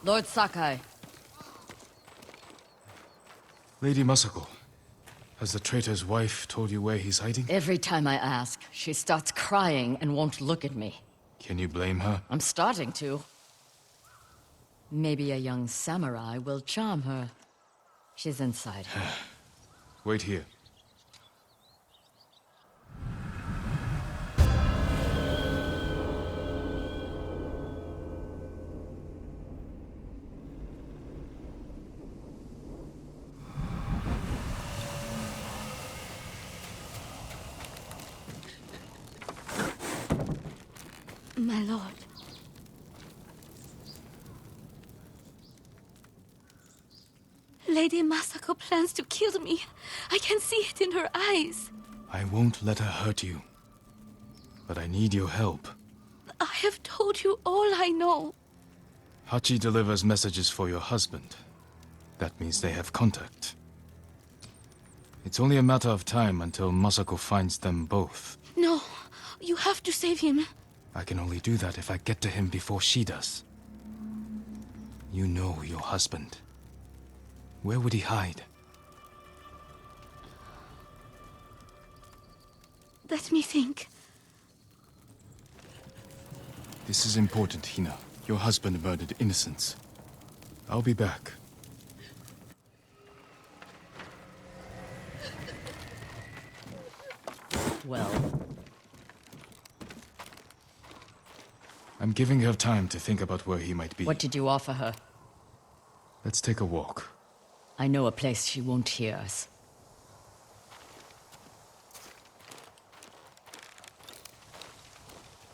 Lord Sakai. Lady Masako, has the traitor's wife told you where he's hiding? Every time I ask, she starts crying and won't look at me. Can you blame her? I'm starting to. Maybe a young samurai will charm her. She's inside. Wait here. My lord. Lady Masako plans to kill me. I can see it in her eyes. I won't let her hurt you. But I need your help. I have told you all I know. Hachi delivers messages for your husband. That means they have contact. It's only a matter of time until Masako finds them both. No, you have to save him. I can only do that if I get to him before she does. You know your husband. Where would he hide? Let me think. This is important, Hina. Your husband murdered innocents. I'll be back. Well, I'm giving her time to think about where he might be. what did you offer her? Let's take a walk. I know a place she won't hear us.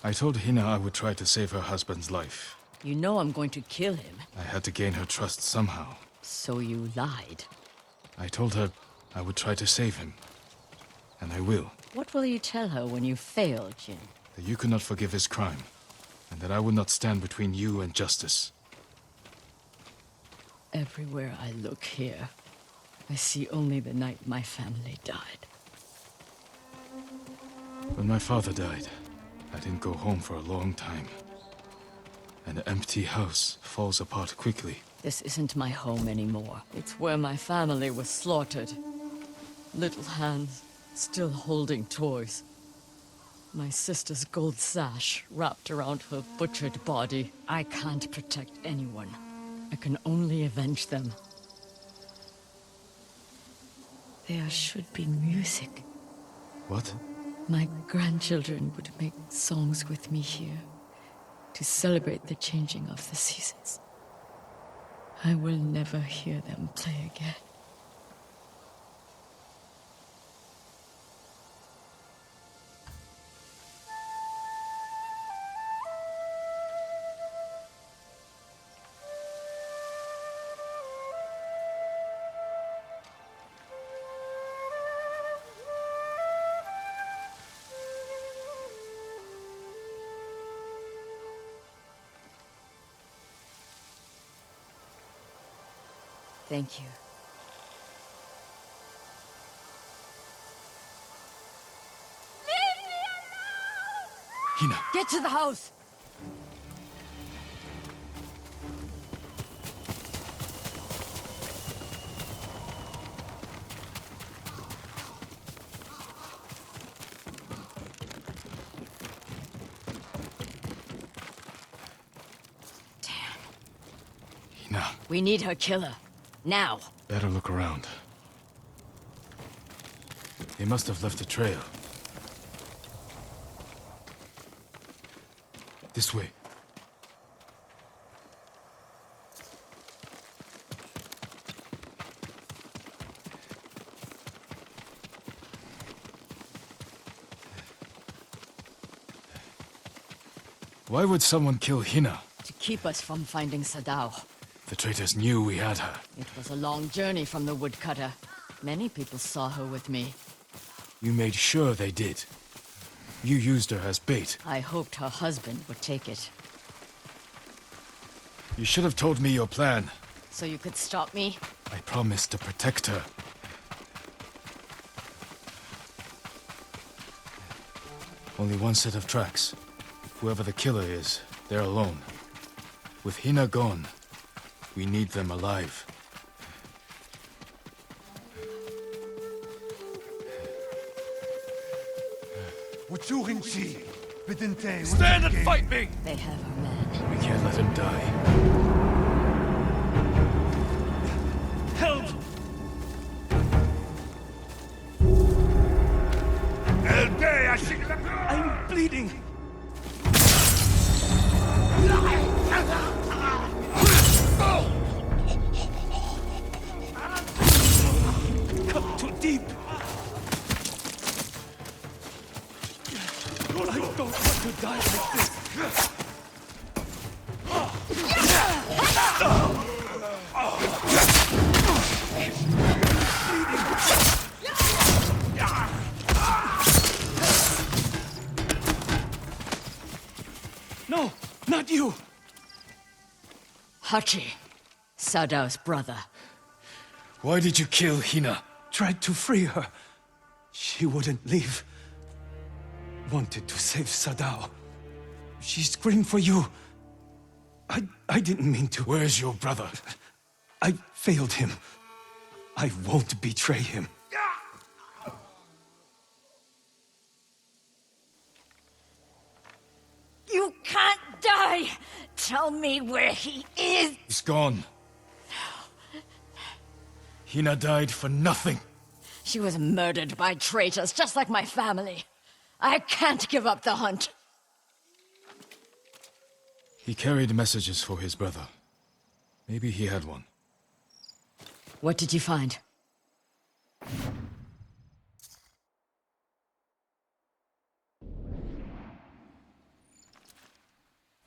I told Hina I would try to save her husband's life. You know I'm going to kill him, I had to gain her trust somehow. so you lied. I told her I would try to save him. And I will. What will you tell her when you fail, Jin? That you could not forgive his crime. And that I would not stand between you and justice. Everywhere I look here, I see only the night my family died. When my father died, I didn't go home for a long time. An empty house falls apart quickly. This isn't my home anymore. It's where my family was slaughtered. Little hands, still holding toys. My sister's gold sash wrapped around her butchered body. I can't protect anyone. I can only avenge them. There should be music. What? My grandchildren would make songs with me here to celebrate the changing of the seasons. I will never hear them play again. Thank you. Hina! Get to the house! Hina! We need her killer. Now! Better look around. They must have left a trail. This way. Why would someone kill Hina? To keep us from finding Sadao. The traitors knew we had her. It was a long journey from the woodcutter. Many people saw her with me. You made sure they did. You used her as bait. I hoped her husband would take it. You should have told me your plan. So you could stop me? I promised to protect her. Only one set of tracks. Whoever the killer is, they're alone. With Hina gone, We need them alive. Stand and fight me! They have our man. We can't let him die. Help! I'm bleeding. Cut too deep. I don't want to die like this. No, not you. Hachi, Sadao's brother. Why did you kill Hina? Tried to free her. She wouldn't leave. Wanted to save Sadao. She screamed for you. I didn't mean to. Where's your brother? I failed him. I won't betray him. You can't die! Tell me where he is! He's gone. Hina died for nothing. She was murdered by traitors, just like my family. I can't give up the hunt. He carried messages for his brother. Maybe he had one. What did you find?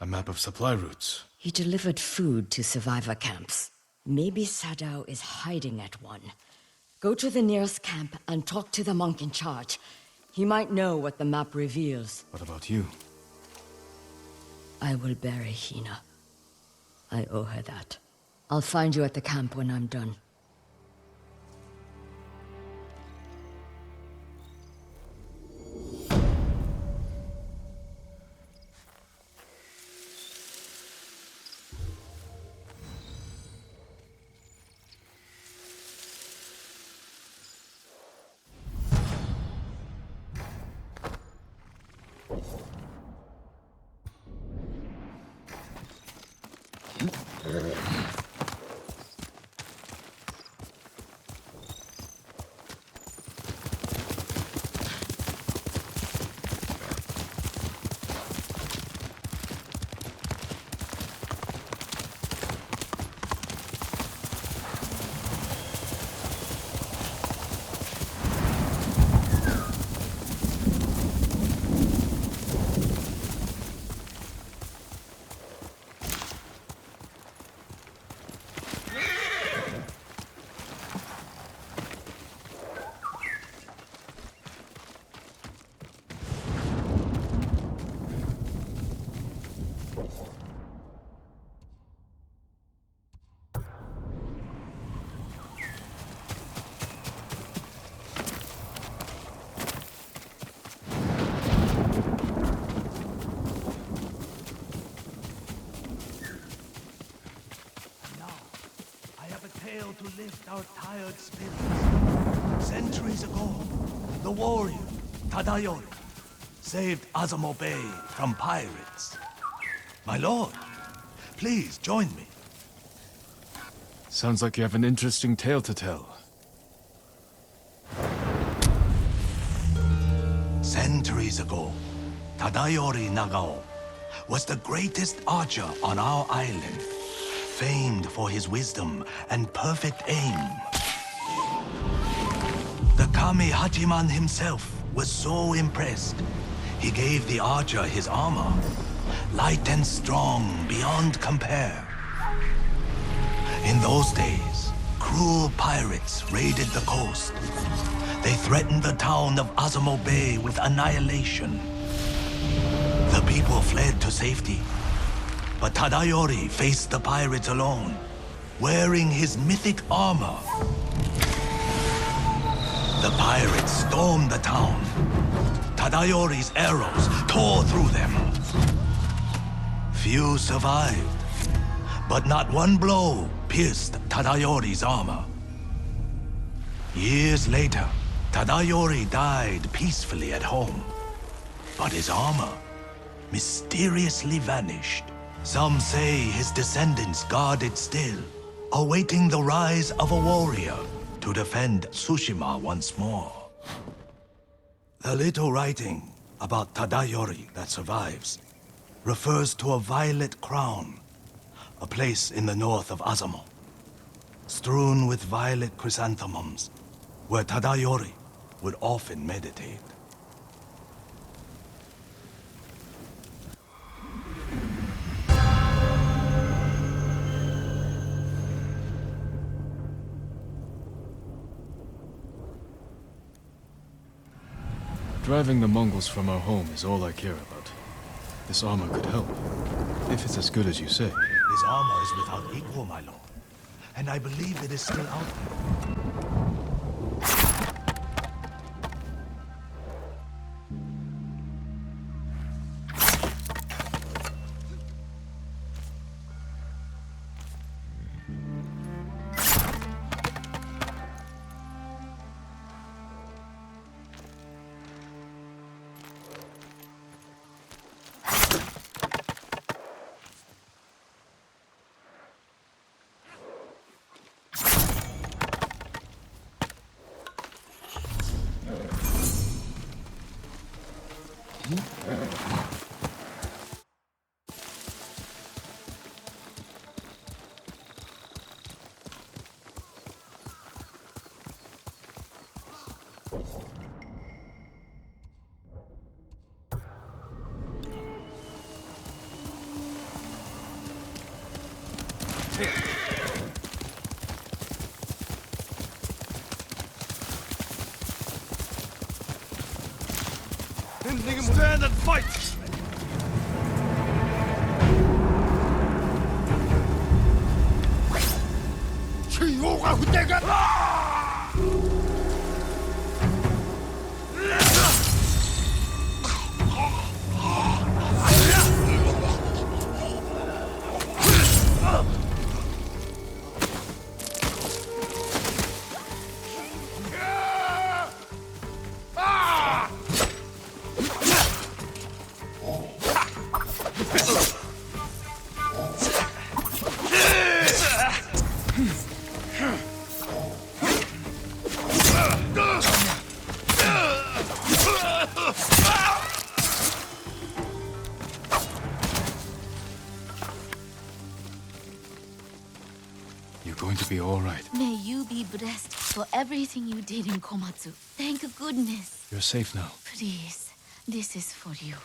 A map of supply routes. He delivered food to survivor camps. Maybe Sadao is hiding at one. Go to the nearest camp and talk to the monk in charge. He might know what the map reveals. What about you? I will bury Hina. I owe her that. I'll find you at the camp when I'm done. To lift our tired spirits. Centuries ago, the warrior, Tadayori, saved Azamo Bay from pirates. My lord, please join me. Sounds like you have an interesting tale to tell. Centuries ago, Tadayori Nagao was the greatest archer on our island, famed for his wisdom and perfect aim. The Kami Hachiman himself was so impressed, he gave the archer his armor, light and strong beyond compare. In those days, cruel pirates raided the coast. They threatened the town of Azamo Bay with annihilation. The people fled to safety. But Tadayori faced the pirates alone, wearing his mythic armor. The pirates stormed the town. Tadayori's arrows tore through them. Few survived, but not one blow pierced Tadayori's armor. Years later, Tadayori died peacefully at home, but his armor mysteriously vanished. Some say his descendants guard it still, awaiting the rise of a warrior to defend Tsushima once more. The little writing about Tadayori that survives refers to a violet crown, a place in the north of Azamo, strewn with violet chrysanthemums, where Tadayori would often meditate. Driving the Mongols from our home is all I care about. This armor could help, if it's as good as you say. This armor is without equal, my lord, and I believe it is still out there. Stand and fight! You're going to be all right. May you be blessed for everything you did in Komatsu. Thank goodness. You're safe now. Please, this is for you.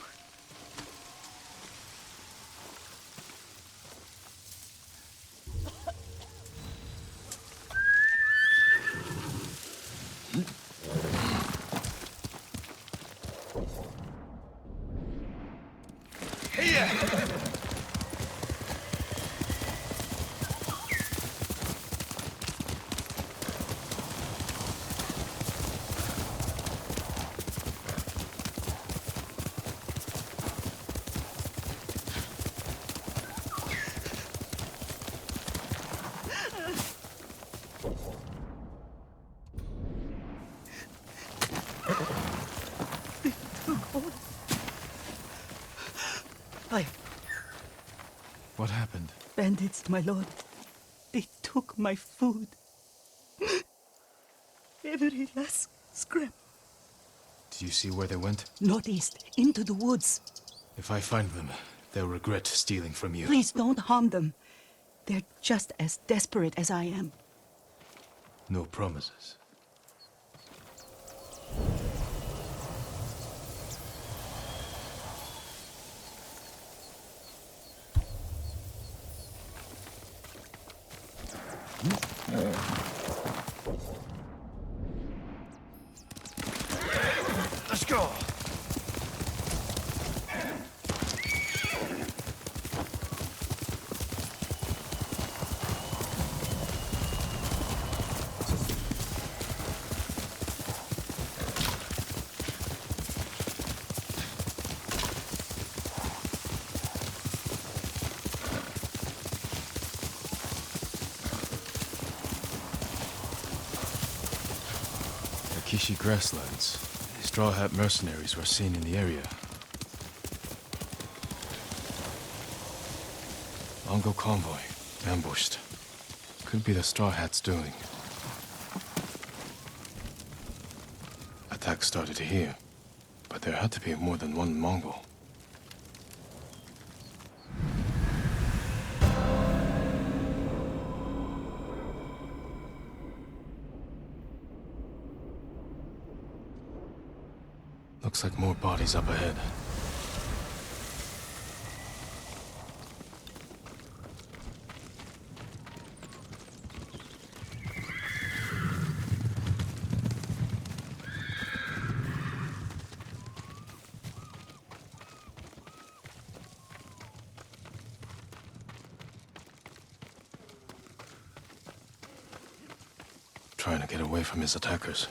What happened? Bandits, my lord. They took my food. Every last scrap. Do you see where they went? Northeast, into the woods. If I find them, they'll regret stealing from you. Please don't harm them. They're just as desperate as I am. No promises. Let's go! Ishi grasslands. Straw Hat mercenaries were seen in the area. Mongol convoy, ambushed. Could be the Straw Hats doing. Attack started here, but there had to be more than one Mongol. Looks like more bodies up ahead. Trying to get away from his attackers.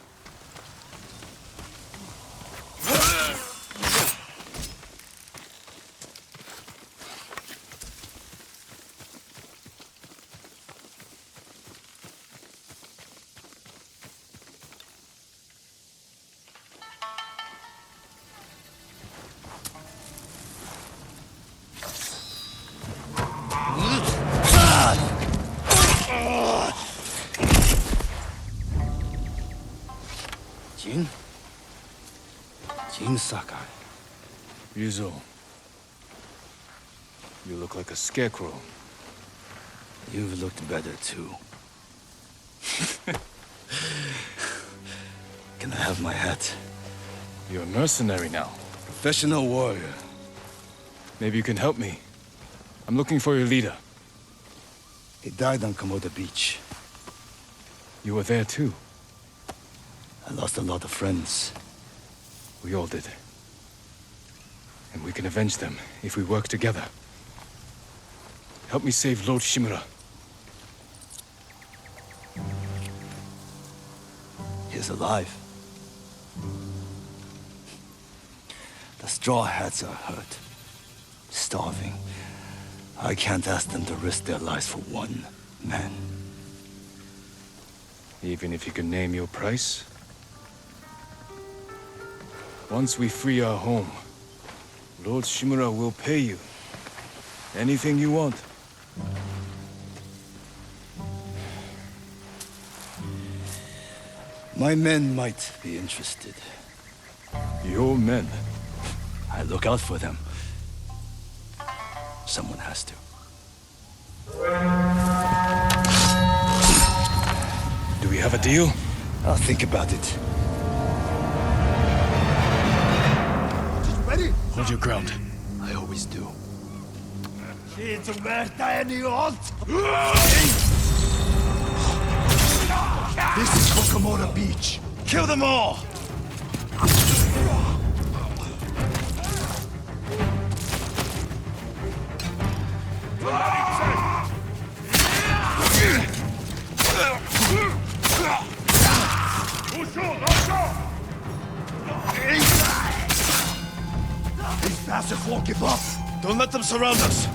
Jin Sakai. Ryuzo, you look like a scarecrow. You've looked better too. Can I have my hat? You're a mercenary now. Professional warrior. Maybe you can help me. I'm looking for your leader. He died on Komoda Beach. You were there too. I lost a lot of friends. We all did. And we can avenge them if we work together. Help me save Lord Shimura. He's alive. The Straw Hats are hurt. Starving. I can't ask them to risk their lives for one man. Even if you can name your price? Once we free our home, Lord Shimura will pay you. Anything you want. My men might be interested. Your men? I look out for them. Someone has to. Do we have a deal? I'll think about it. Hold your ground. I always do. This is for Komoda Beach. Kill them all! These bastards won't give up. Don't let them surround us.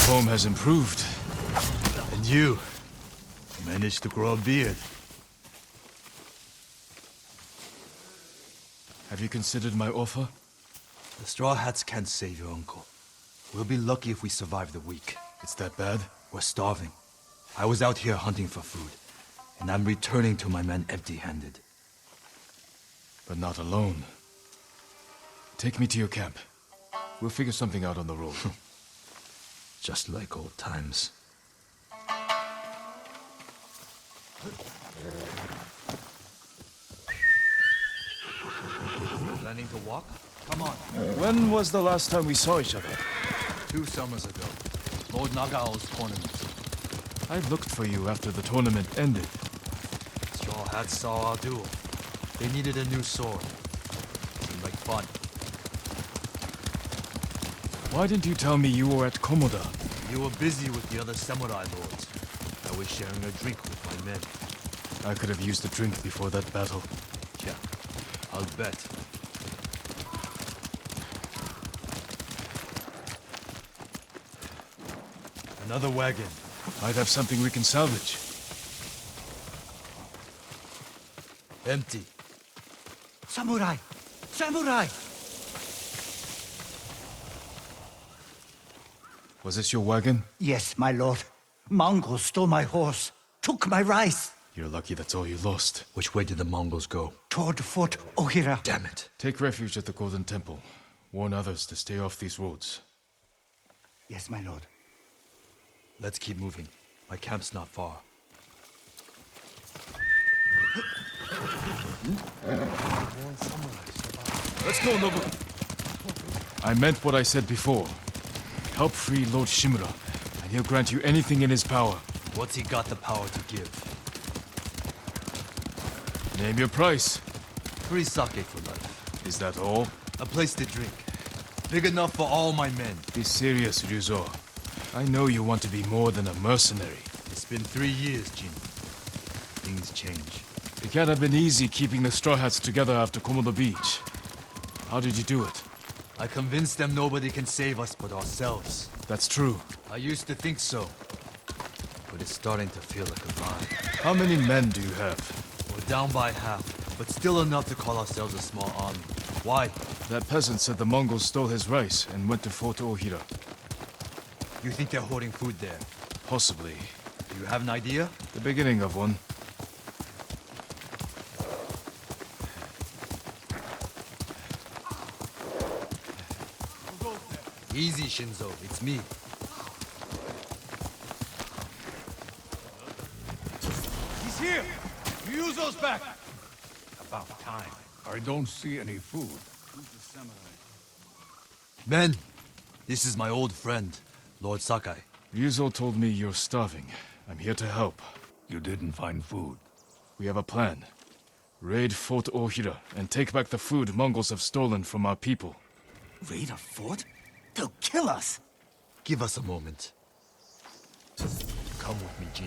Form has improved. And you managed to grow a beard. Have you considered my offer? The Straw Hats can't save your uncle. We'll be lucky if we survive the week. It's that bad? We're starving. I was out here hunting for food, and I'm returning to my men empty-handed. But not alone. Take me to your camp. We'll figure something out on the road. Just like old times. Planning to walk? Come on. When was the last time we saw each other? 2 summers ago. Lord Nagao's tournament. I looked for you after the tournament ended. Straw Hats saw our duel. They needed a new sword. Seemed like fun. Why didn't you tell me you were at Komoda? You were busy with the other samurai lords. I was sharing a drink with my men. I could have used a drink before that battle. Yeah, I'll bet. Another wagon. Might have something we can salvage. Empty. Samurai! Samurai! Was this your wagon? Yes, my lord. Mongols stole my horse, took my rice. You're lucky that's all you lost. Which way did the Mongols go? Toward Fort Ohira. Damn it. Take refuge at the Golden Temple. Warn others to stay off these roads. Yes, my lord. Let's keep moving. My camp's not far. Let's go, Nobu! I meant what I said before. Help free Lord Shimura, and he'll grant you anything in his power. What's he got the power to give? Name your price. Free sake for life. Is that all? A place to drink. Big enough for all my men. Be serious, Ryuzo. I know you want to be more than a mercenary. It's been 3 years, Jin. Things change. It can't have been easy keeping the Straw Hats together after Komodo Beach. How did you do it? I convinced them nobody can save us but ourselves. That's true. I used to think so. But it's starting to feel like a lie. How many men do you have? We're down by half, but still enough to call ourselves a small army. Why? That peasant said the Mongols stole his rice and went to Fort Ohira. You think they're hoarding food there? Possibly. Do you have an idea? The beginning of one. Easy, Shinzo. It's me. He's here! Ryuzo's back! About time. I don't see any food. Men, this is my old friend, Lord Sakai. Ryuzo told me you're starving. I'm here to help. You didn't find food. We have a plan. Raid Fort Ohira and take back the food Mongols have stolen from our people. Raid a fort? They'll kill us! Give us a moment. Come with me, Jin.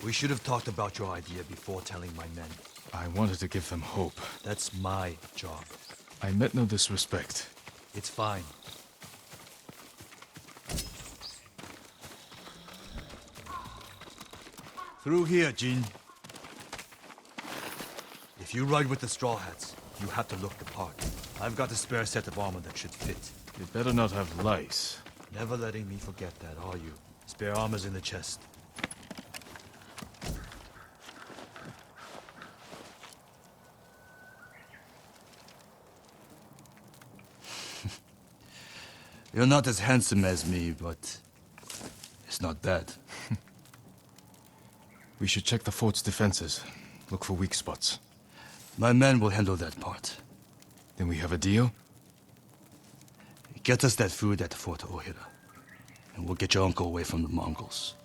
We should have talked about your idea before telling my men. I wanted to give them hope. That's my job. I meant no disrespect. It's fine. Through here, Jin. If you ride with the Straw Hats, you have to look the part. I've got a spare set of armor that should fit. You better not have lice. Never letting me forget that, are you? Spare armor's in the chest. You're not as handsome as me, but it's not bad. We should check the fort's defenses. Look for weak spots. My men will handle that part. Then we have a deal? Get us that food at Fort Ohira, and we'll get your uncle away from the Mongols.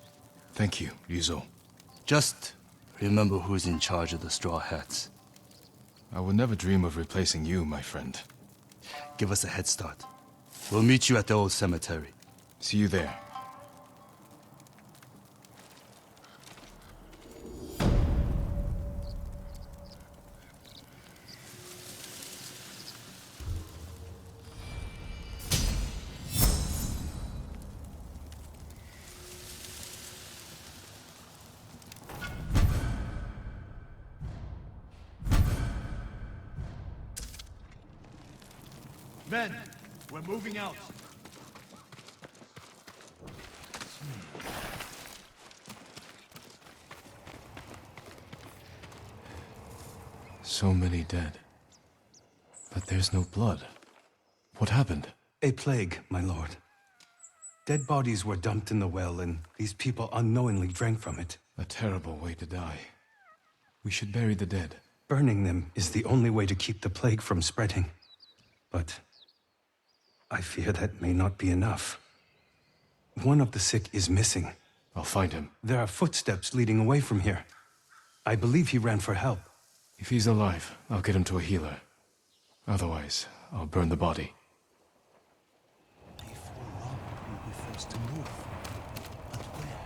Thank you, Ryuzo. Just remember who's in charge of the Straw Hats. I would never dream of replacing you, my friend. Give us a head start. We'll meet you at the old cemetery. See you there. Men, we're moving out. So many dead. But there's no blood. What happened? A plague, my lord. Dead bodies were dumped in the well, and these people unknowingly drank from it. A terrible way to die. We should bury the dead. Burning them is the only way to keep the plague from spreading. But I fear that may not be enough. One of the sick is missing. I'll find him. There are footsteps leading away from here. I believe he ran for help. If he's alive, I'll get him to a healer. Otherwise, I'll burn the body. Before long, we'll be forced to move. But where?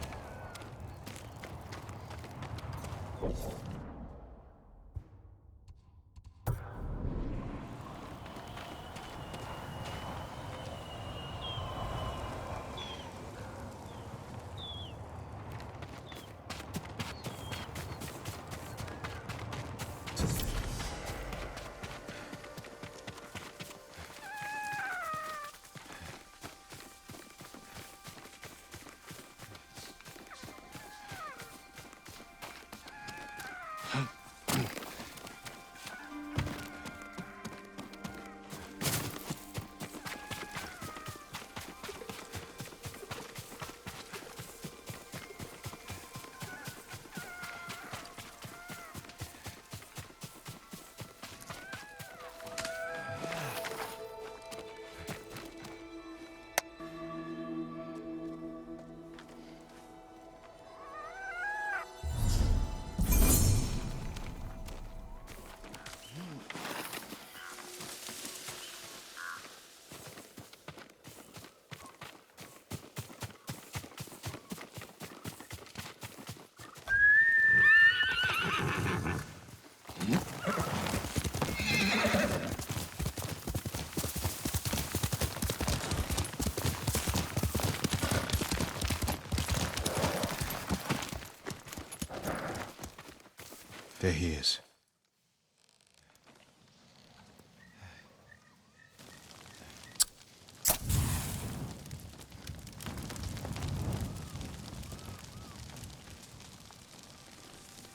There he is.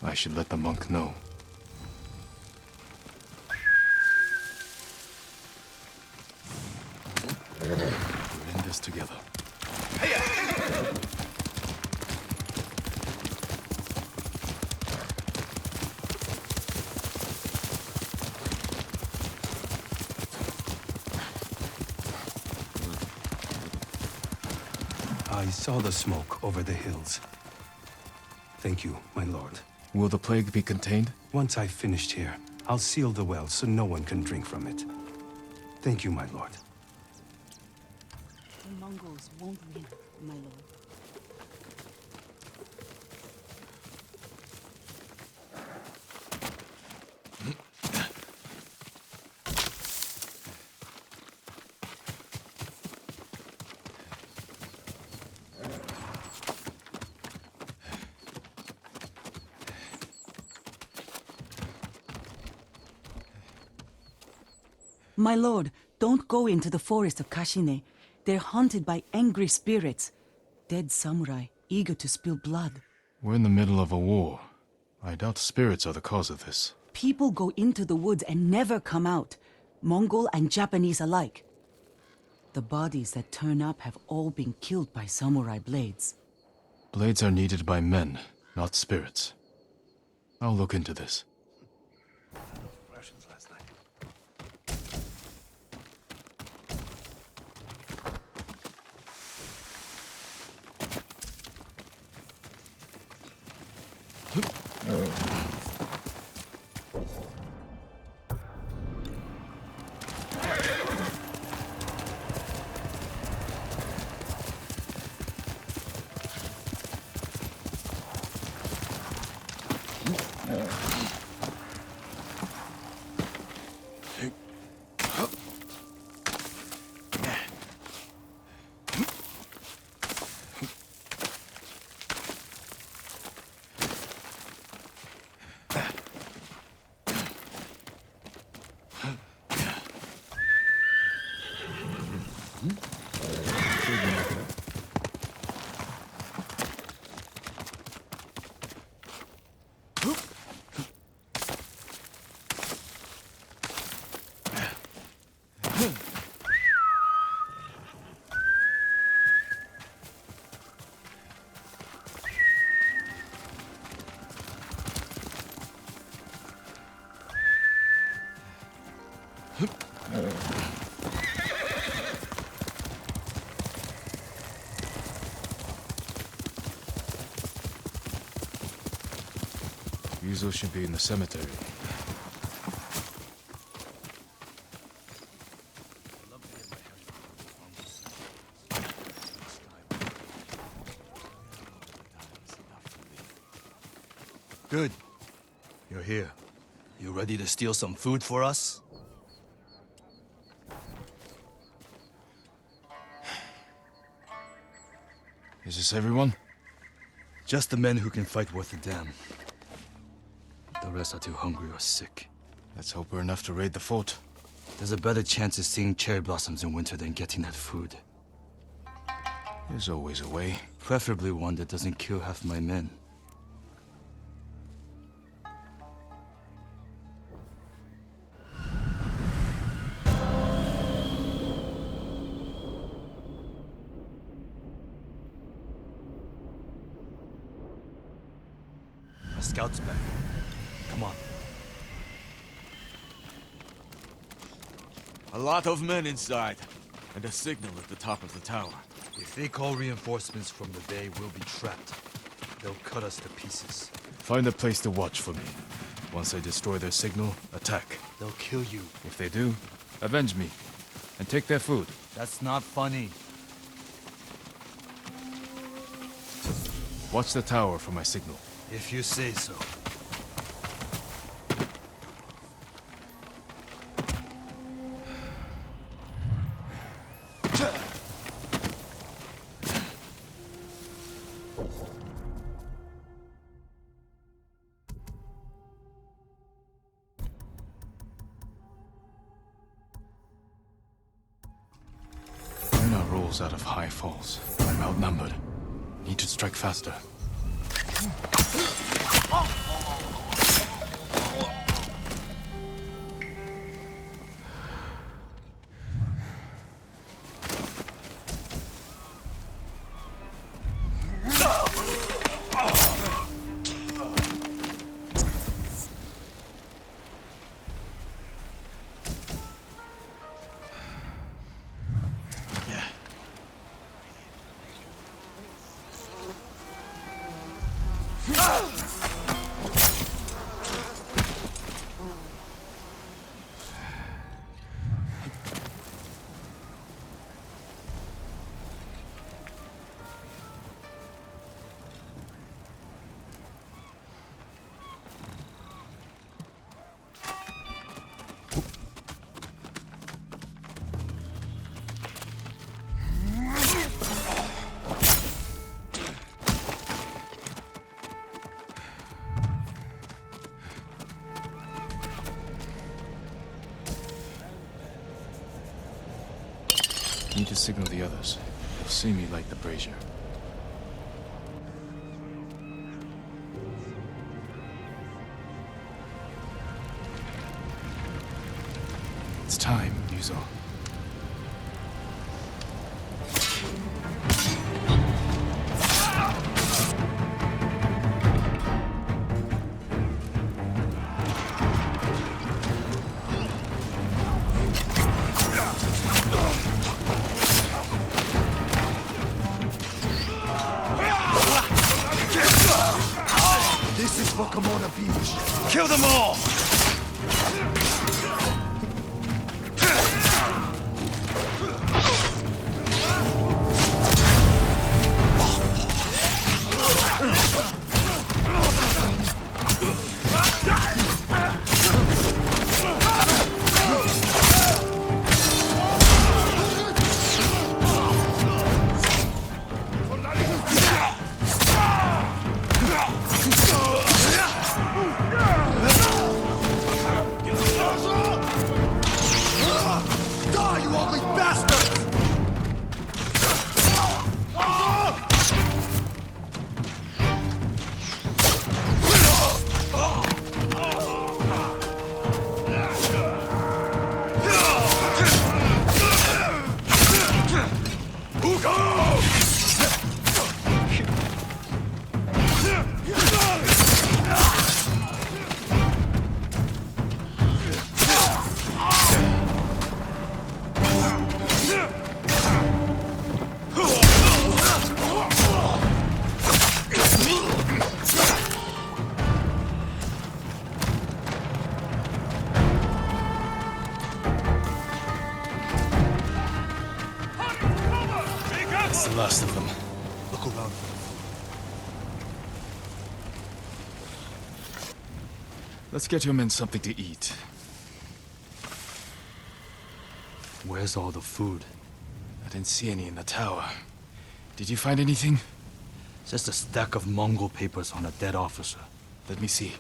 I should let the monk know. We're in this together. I saw the smoke over the hills. Thank you, my lord. Will the plague be contained? Once I've finished here, I'll seal the well so no one can drink from it. Thank you, my lord. The Mongols won't win, my lord. My lord, don't go into the forest of Kashine. They're haunted by angry spirits. Dead samurai, eager to spill blood. We're in the middle of a war. I doubt spirits are the cause of this. People go into the woods and never come out. Mongol and Japanese alike. The bodies that turn up have all been killed by samurai blades. Blades are needed by men, not spirits. I'll look into this. Russians last night. Yuzo should be in the cemetery. Good. You're here. You ready to steal some food for us? Is this everyone? Just the men who can fight worth a damn. The rest are too hungry or sick. Let's hope we're enough to raid the fort. There's a better chance of seeing cherry blossoms in winter than getting that food. There's always a way. Preferably one that doesn't kill half my men. A scout's back. Come on. A lot of men inside, and a signal at the top of the tower. If they call reinforcements from the bay, we'll be trapped. They'll cut us to pieces. Find a place to watch for me. Once they destroy their signal, attack. They'll kill you. If they do, avenge me. And take their food. That's not funny. Watch the tower for my signal. If you say so. Rolls out of high falls. I'm outnumbered. Need to strike faster. Need to signal the others. They'll see me light the brazier. It's time, Yuzo. This is for Komoda Beach. Kill them all! That's the last of them. Look around. Let's get your men something to eat. Where's all the food? I didn't see any in the tower. Did you find anything? Just a stack of Mongol papers on a dead officer. Let me see.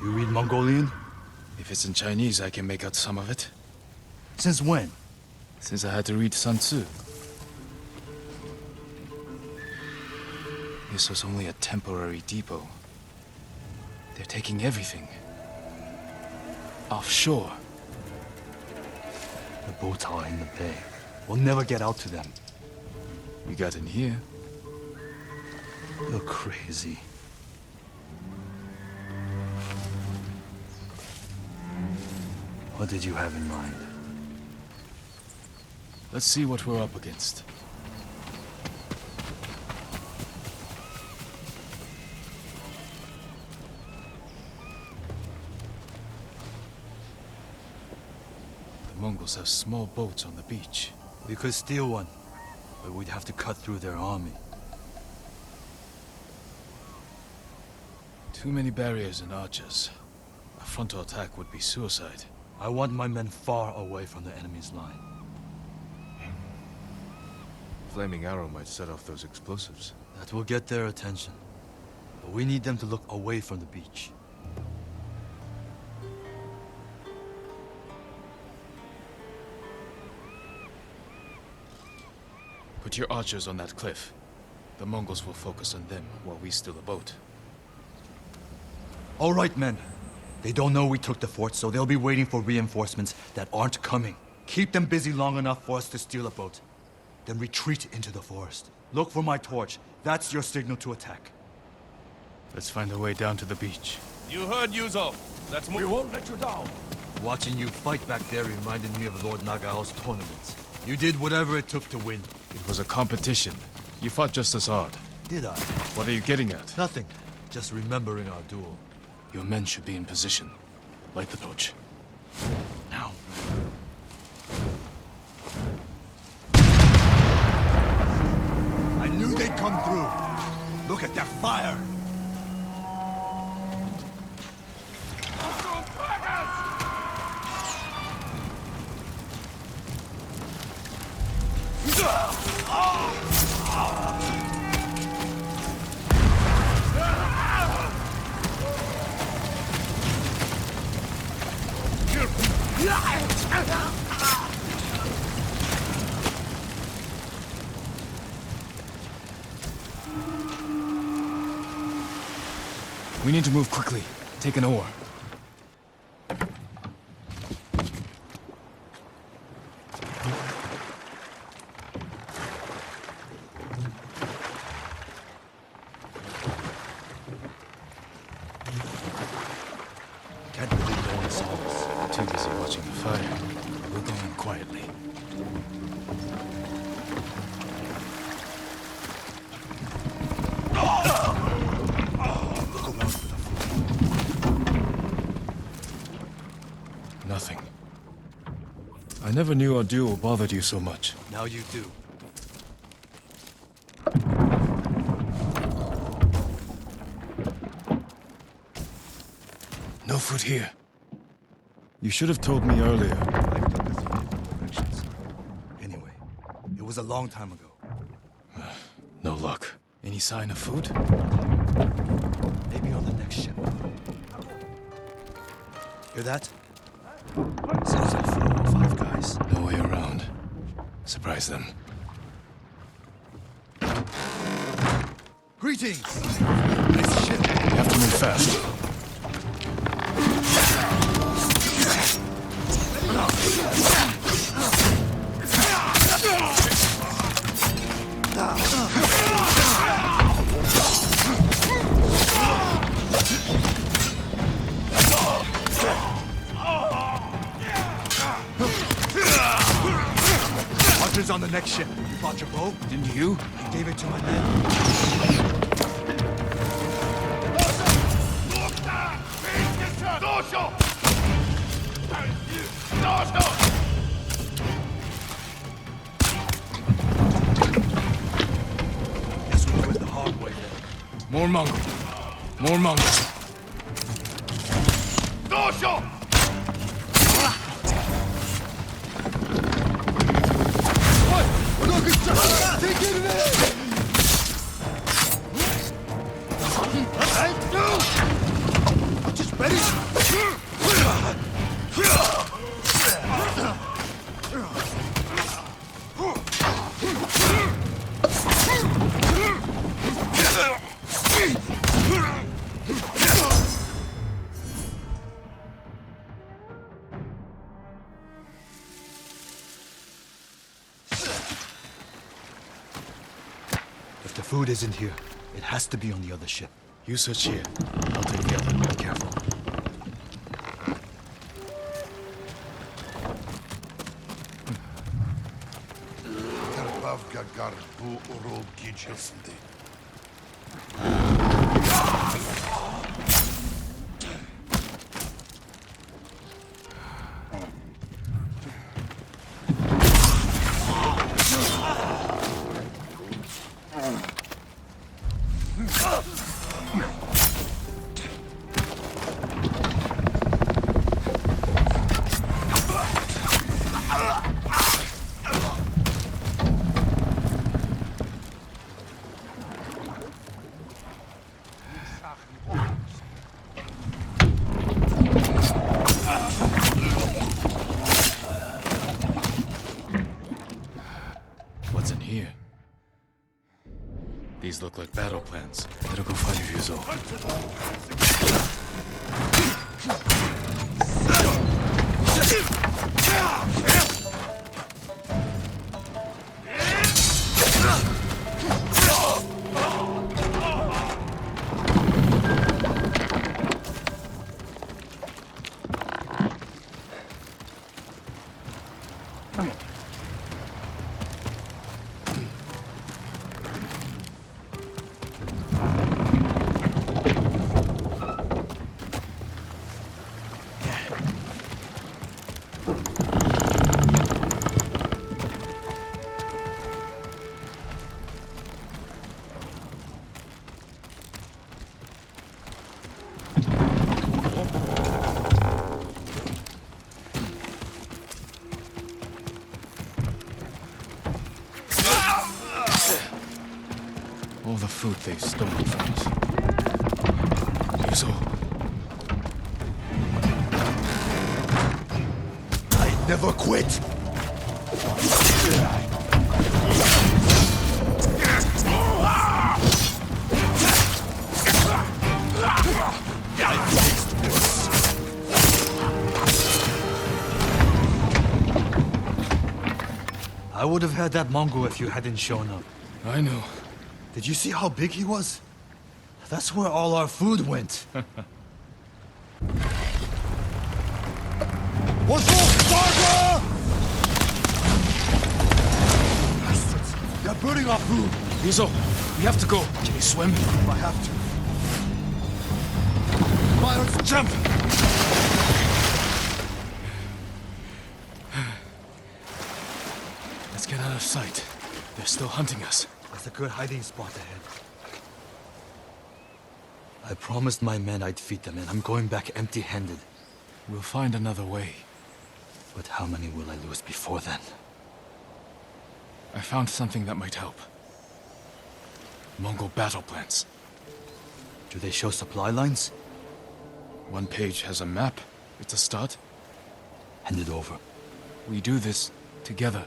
You read Mongolian? If it's in Chinese, I can make out some of it. Since when? Since I had to read Sun Tzu. This was only a temporary depot. They're taking everything. Offshore. The boats are in the bay. We'll never get out to them. We got in here. You're crazy. What did you have in mind? Let's see what we're up against. The Mongols have small boats on the beach. We could steal one, but we'd have to cut through their army. Too many barriers and archers. A frontal attack would be suicide. I want my men far away from the enemy's line. Flaming arrow might set off those explosives. That will get their attention. But we need them to look away from the beach. Put your archers on that cliff. The Mongols will focus on them while we steal the boat. All right, men. They don't know we took the fort, so they'll be waiting for reinforcements that aren't coming. Keep them busy long enough for us to steal a boat. Then retreat into the forest. Look for my torch. That's your signal to attack. Let's find a way down to the beach. You heard Yuzo. Let's move. We won't let you down. Watching you fight back there reminded me of Lord Nagao's tournaments. You did whatever it took to win. It was a competition. You fought just as hard. Did I? What are you getting at? Nothing. Just remembering our duel. Your men should be in position. Light the torch. Now. I knew they'd come through. Look at that fire! We need to move quickly. Take an oar. Can't believe no one saw us. Too busy watching the fire. We'll go in quietly. Nothing. I never knew our duel bothered you so much. Now you do. No food here. You should have told me earlier. I took us in directions. Anyway, it was a long time ago. No luck. Any sign of food? Maybe on the next ship. Hear that? Sounds like 4 or 5 guys. No way around. Surprise them. Greetings! Nice ship. We have to move fast. Archers on the next ship. You brought your bow? Didn't you? I gave it to my men. Mongol. More Mongol. If the food isn't here, it has to be on the other ship. You search here. I'll take the other. Be careful. What's in here? These look like battle plans. Better go find Ryuzo. All the food they've stolen from us. Ryuzo. I never quit! I would have had that Mongol if you hadn't shown up. I know. Did you see how big he was? That's where all our food went. What's up, Barbara? They're burning our food. Ryuzo, we have to go. Can you swim? If I have to. Come on, let's jump! Let's get out of sight. They're still hunting us. That's a good hiding spot ahead. I promised my men I'd feed them, and I'm going back empty-handed. We'll find another way. But how many will I lose before then? I found something that might help. Mongol battle plans. Do they show supply lines? One page has a map. It's a start. Hand it over. We do this together.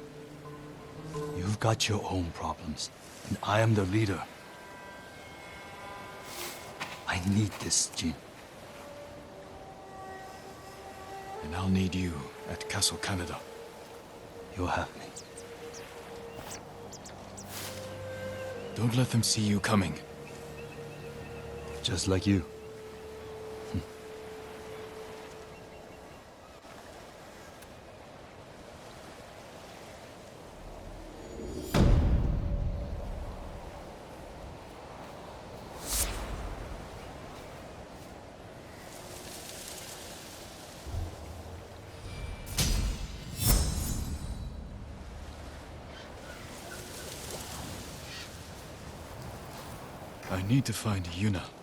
You've got your own problems, and I am the leader. I need this, Jin. And I'll need you at Castle Canada. You'll have me. Don't let them see you coming. Just like you. I need to find Yuna.